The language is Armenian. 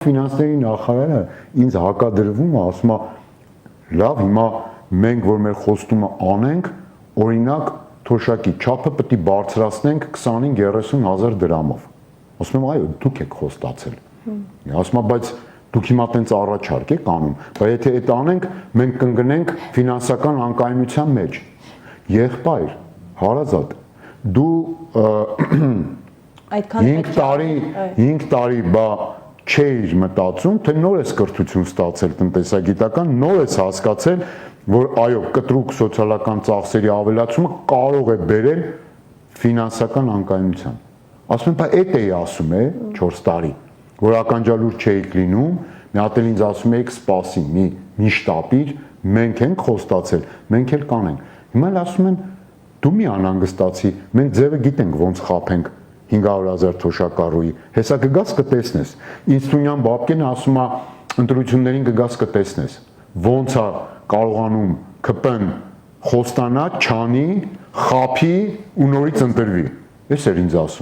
Ֆինանսների նախարարը ինձ հակադրվում է, ասում է, լավ, հիմա մենք որ մեր խոստումը անենք, օրինակ թոշակի չափը պետք է բարձրացնենք 25-30 հազար դրամով։ Ասում եմ, այո, դուք եք խոստացել։ Ասում եմ, բայց դուք հիմա տենց առաջարկ եք անում, բայց եթե այդ անենք, մենք կընկնենք ֆինանսական անկայունության մեջ։ Եղբայր, հարազատ, դու 5 տարի բա չէիր մտածում, թե նոր ես կրթություն ստացել տնտեսագիտական, նոր ես հասկացել, որ այո, կտրուկ սոցիալական ծախսերի ավելացումը կարող է բերել ֆինանսական անկայունության։ Ասում եմ, բայց էդ էի ասում է 4 տարի, որ ականջալուր չէիք լինում, մի հատ էլ ինձ ասում եք սպասի, մի շտապիր, մենք ենք խոստացել, մենք էլ կանենք։ Հիմա էլ ասում են, դու մի անհանգստացի, մենք ձևը գիտենք ոնց խաբենք 500,000 թոշակառուի, հեսա կգաս կտեսնես։ Ինստունյան Բաբկենը ասում է, ընտրություններին կգաս կտեսնես, ոնց է կարողանում ԿՊ-ն խոստանա, չանի, խաբի ու նորից ընտրվի։ Էս էր ինձ ասում։